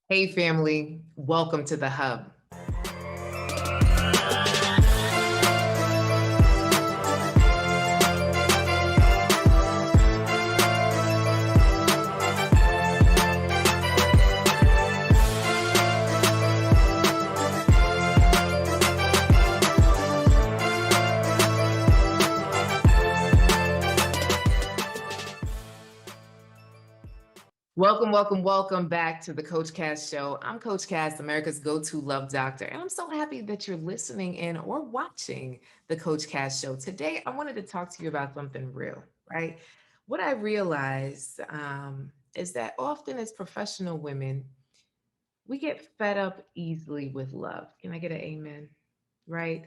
Hey, family, welcome to the Hub. Welcome back to the Coach Cass Show. I'm Coach Cass, America's go-to love doctor, and I'm so happy that you're listening in or watching the Coach Cass Show. Today, I wanted to talk to you about something real, right? What I realized is that often as professional women, we get fed up easily with love. Can I get an amen? Right?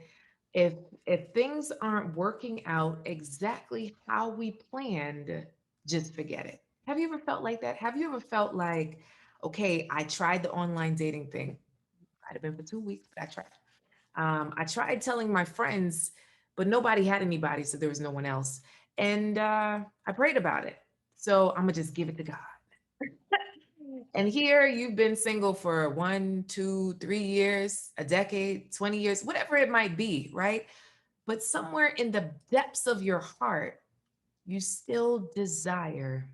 If if things aren't working out exactly how we planned, just forget it. Have you ever felt like that? Have you ever felt like, okay, I tried the online dating thing. Might have been for 2 weeks, but I tried. I tried telling my friends, but nobody had anybody, so there was no one else. And I prayed about it. So I'm gonna just give it to God. And here you've been single for 1, 2, 3 years, a decade, 20 years, whatever it might be, right? But somewhere in the depths of your heart, you still desire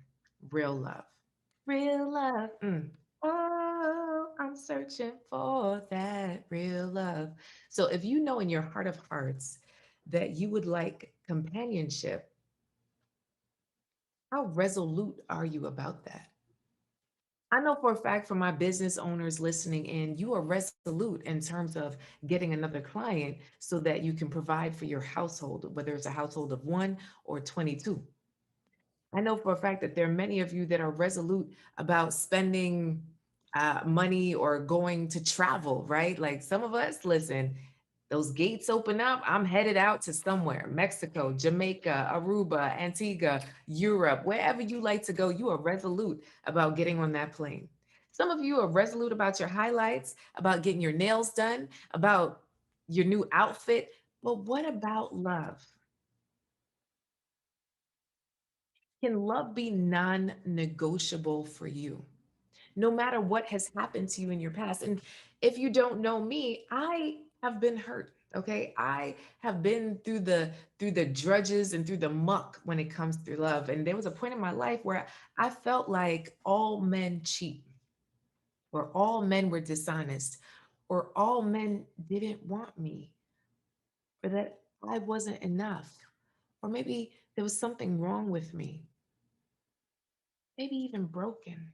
real love. Real love. Oh, I'm searching for that real love. So if you know in your heart of hearts that you would like companionship, how resolute are you about that? I know for a fact from my business owners listening in, you are resolute in terms of getting another client so that you can provide for your household, whether it's a household of 1 or 22. I know for a fact that there are many of you that are resolute about spending money or going to travel, right? Like some of us, listen, those gates open up, I'm headed out to somewhere, Mexico, Jamaica, Aruba, Antigua, Europe, wherever you like to go, you are resolute about getting on that plane. Some of you are resolute about your highlights, about getting your nails done, about your new outfit. But what about love? Can love be non negotiable for you? No matter what has happened to you in your past. And if you don't know me, I have been hurt. Okay. I have been through the drudges and through the muck when it comes to love. And there was a point in my life where I felt like all men cheat, or all men were dishonest, or all men didn't want me, or that I wasn't enough, or maybe there was something wrong with me, maybe even broken.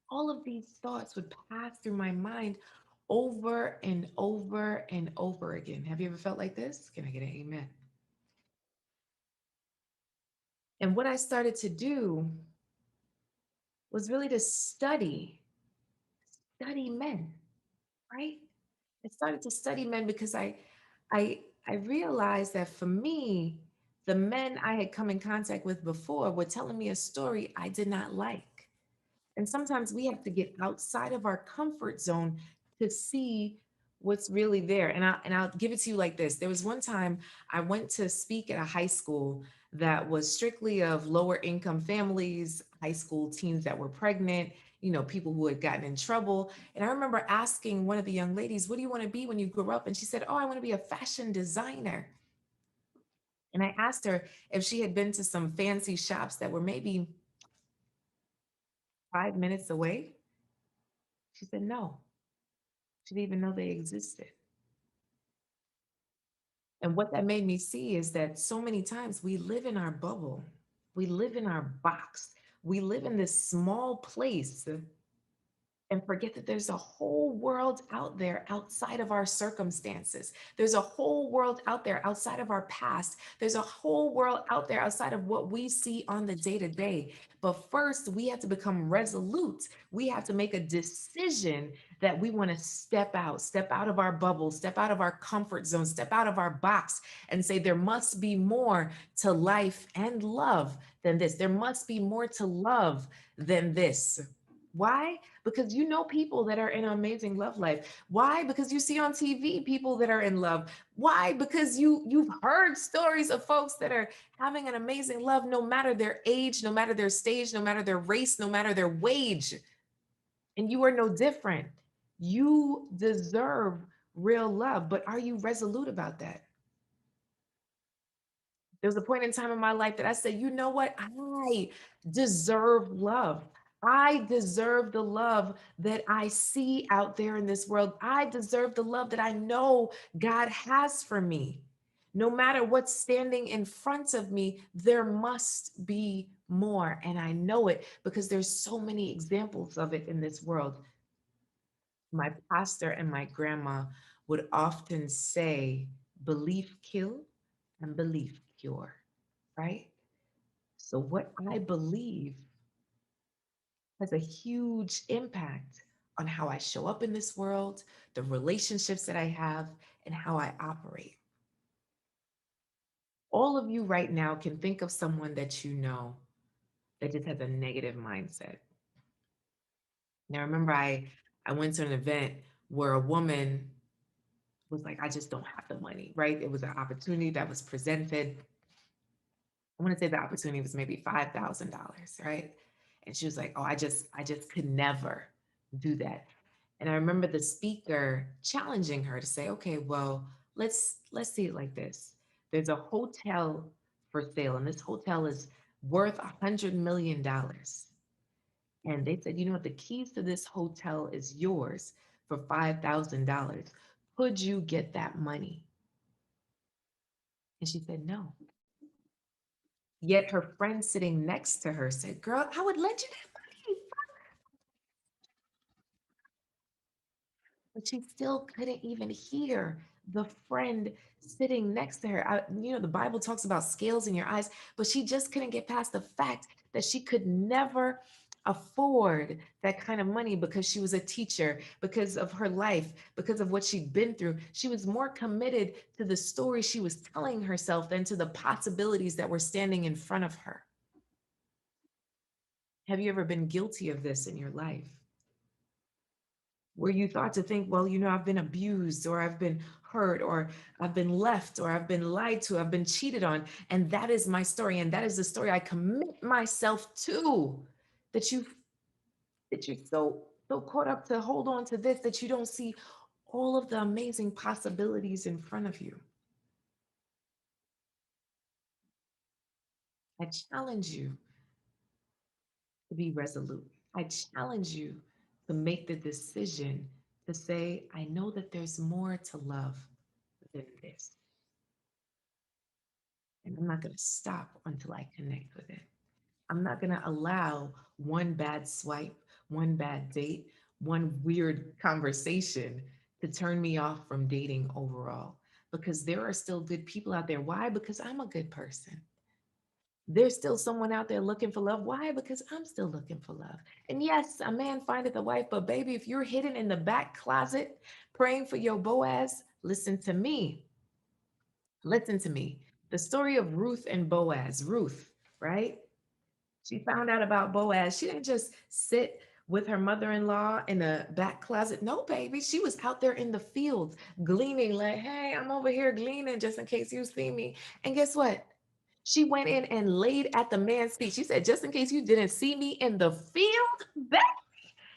All of these thoughts would pass through my mind over and over and over again. Have you ever felt like this? Can I get an amen? And what I started to do was really to study men, right? I started to study men because I I realized that for me, the men I had come in contact with before were telling me a story I did not like. And sometimes we have to get outside of our comfort zone to see what's really there. And I'll give it to you like this. There was one time I went to speak at a high school that was strictly of lower income families, high school teens that were pregnant, people who had gotten in trouble. And I remember asking one of the young ladies, "What do you want to be when you grow up?" And she said, "Oh, I want to be a fashion designer." And I asked her if she had been to some fancy shops that were maybe 5 minutes away. She said no. She didn't even know they existed. And what that made me see is that so many times we live in our bubble, we live in our box, we live in this small place and forget that there's a whole world out there outside of our circumstances. There's a whole world out there outside of our past. There's a whole world out there outside of what we see on the day to day. But first, we have to become resolute. We have to make a decision that we want to step out of our bubble, step out of our comfort zone, step out of our box and say, there must be more to life and love than this. There must be more to love than this. Why? Because you know people that are in an amazing love life. Why? Because you see on TV people that are in love. Why? Because you've heard stories of folks that are having an amazing love, no matter their age, no matter their stage, no matter their race, no matter their wage. And you are no different. You deserve real love, but are you resolute about that? There was a point in time in my life that I said, you know what? I deserve love. I deserve the love that I see out there in this world. I deserve the love that I know God has for me. No matter what's standing in front of me, there must be more. And I know it because there's so many examples of it in this world. My pastor and my grandma would often say, belief kill and belief cure, right? So, what I believe has a huge impact on how I show up in this world, the relationships that I have, and how I operate. All of you right now can think of someone that you know that just has a negative mindset. Now, remember, I went to an event where a woman was like, I just don't have the money, right? It was an opportunity that was presented. I want to say the opportunity was maybe $5,000, right? And she was like, "Oh, I just could never do that." And I remember the speaker challenging her to say, "Okay, well, let's see it like this. There's a hotel for sale, and this hotel is worth $100 million." And they said, "You know what? The keys to this hotel is yours for $5,000. Could you get that money?" And she said, "No." Yet her friend sitting next to her said, "Girl, I would lend you that money." But she still couldn't even hear the friend sitting next to her. The Bible talks about scales in your eyes, but she just couldn't get past the fact that she could never afford that kind of money because she was a teacher, because of her life, because of what she'd been through. She was more committed to the story she was telling herself than to the possibilities that were standing in front of her. Have you ever been guilty of this in your life? Where you thought to think, well, I've been abused or I've been hurt or I've been left or I've been lied to, I've been cheated on. And that is my story. And that is the story I commit myself to. That you're so caught up to hold on to this that you don't see all of the amazing possibilities in front of you. I challenge you to be resolute. I challenge you to make the decision to say, I know that there's more to love than this. And I'm not going to stop until I connect with it. I'm not going to allow one bad swipe, one bad date, one weird conversation to turn me off from dating overall. Because there are still good people out there. Why? Because I'm a good person. There's still someone out there looking for love. Why? Because I'm still looking for love. And yes, a man findeth a wife, but baby, if you're hidden in the back closet praying for your Boaz, listen to me. Listen to me. The story of Ruth and Boaz. Ruth, right? She found out about Boaz. She didn't just sit with her mother-in-law in the back closet. No, baby. She was out there in the fields gleaning, like, hey, I'm over here gleaning just in case you see me. And guess what? She went in and laid at the man's feet. She said, just in case you didn't see me in the field, baby,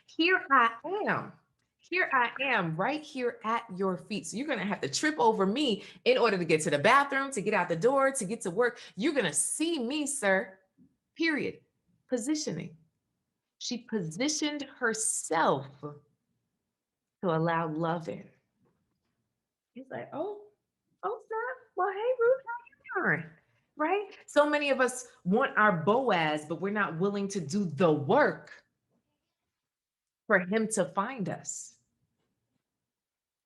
here I am. Here I am, right here at your feet. So you're going to have to trip over me in order to get to the bathroom, to get out the door, to get to work. You're going to see me, sir. Period. Positioning. She positioned herself to allow love in. He's like, oh, snap. Well, hey, Ruth, how you doing? Right? So many of us want our Boaz, but we're not willing to do the work for him to find us.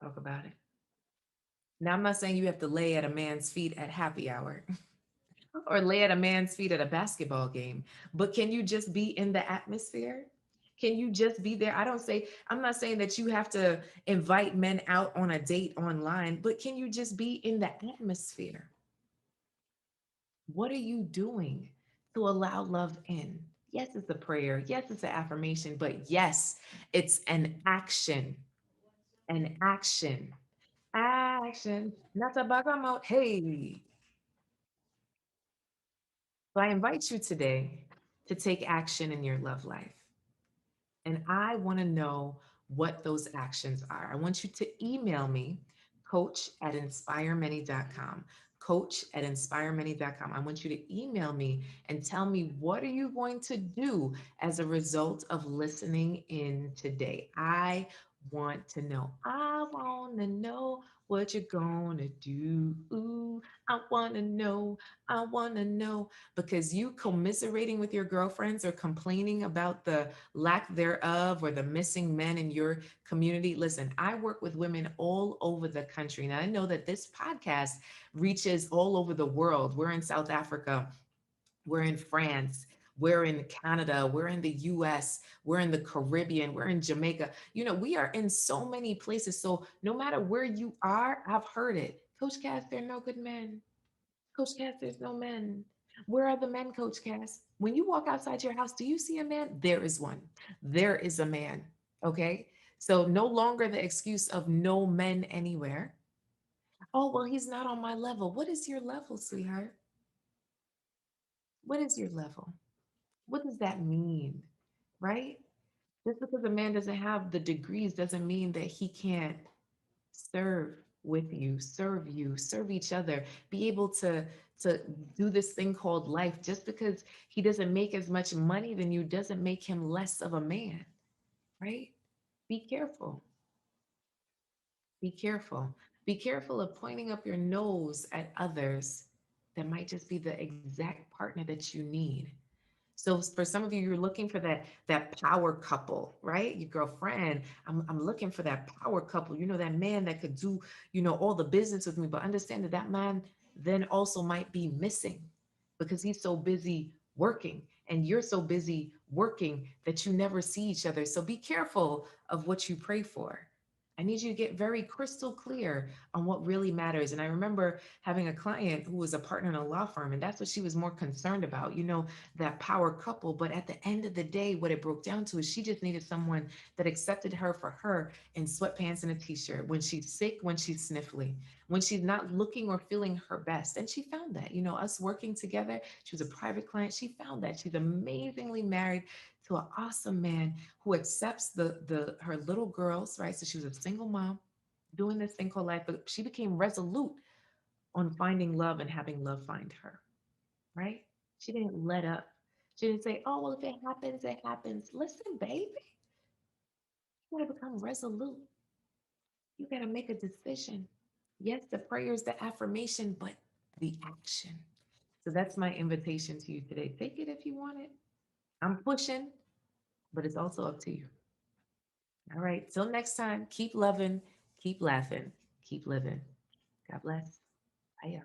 Talk about it. Now, I'm not saying you have to lay at a man's feet at happy hour or lay at a man's feet at a basketball game, but can you just be in the atmosphere? Can you just be there? I'm not saying that you have to invite men out on a date online, but can you just be in the atmosphere? What are you doing to allow love in? Yes, it's a prayer. Yes, it's an affirmation, but yes, it's an action. An action. Action. Not a bagamout. Hey. So I invite you today to take action in your love life. And I want to know what those actions are. I want you to email me, coach@inspiremany.com. Coach@inspiremany.com. I want you to email me and tell me, what are you going to do as a result of listening in today? I want to know. I want to know what you're going to do. Ooh, I want to know. I want to know, because you commiserating with your girlfriends or complaining about the lack thereof or the missing men in your community. Listen, I work with women all over the country. And I know that this podcast reaches all over the world. We're in South Africa, we're in France, we're in Canada, we're in the US, we're in the Caribbean, we're in Jamaica. You know, we are in so many places. So no matter where you are, I've heard it. Coach Cass, there are no good men. Coach Cass, there's no men. Where are the men, Coach Cass? When you walk outside your house, do you see a man? There is one. There is a man. Okay. So no longer the excuse of no men anywhere. Oh, well, he's not on my level. What is your level, sweetheart? What is your level? What does that mean? Right? Just because a man doesn't have the degrees doesn't mean that he can't serve with you, serve each other, be able to do this thing called life. Just because he doesn't make as much money than you doesn't make him less of a man, right? Be careful. Be careful. Be careful of pointing up your nose at others that might just be the exact partner that you need. So for some of you, you're looking for that power couple, right? Your girlfriend. I'm looking for that power couple. You know, that man that could do, all the business with me. But understand that that man then also might be missing because he's so busy working and you're so busy working that you never see each other. So be careful of what you pray for. I need you to get very crystal clear on what really matters. And I remember having a client who was a partner in a law firm, and that's what she was more concerned about. That power couple. But at the end of the day, what it broke down to is she just needed someone that accepted her for her in sweatpants and a t-shirt, when she's sick, when she's sniffly, when she's not looking or feeling her best. And she found that, us working together, she was a private client. She found that she's amazingly married to an awesome man who accepts the her little girls, right? So she was a single mom doing this thing called life, but she became resolute on finding love and having love find her, right? She didn't let up. She didn't say, oh, well, if it happens, it happens. Listen, baby, you gotta become resolute. You gotta make a decision. Yes, the prayers, the affirmation, but the action. So that's my invitation to you today. Take it if you want it. I'm pushing, but it's also up to you. All right. Till next time, keep loving, keep laughing, keep living. God bless. Bye, y'all.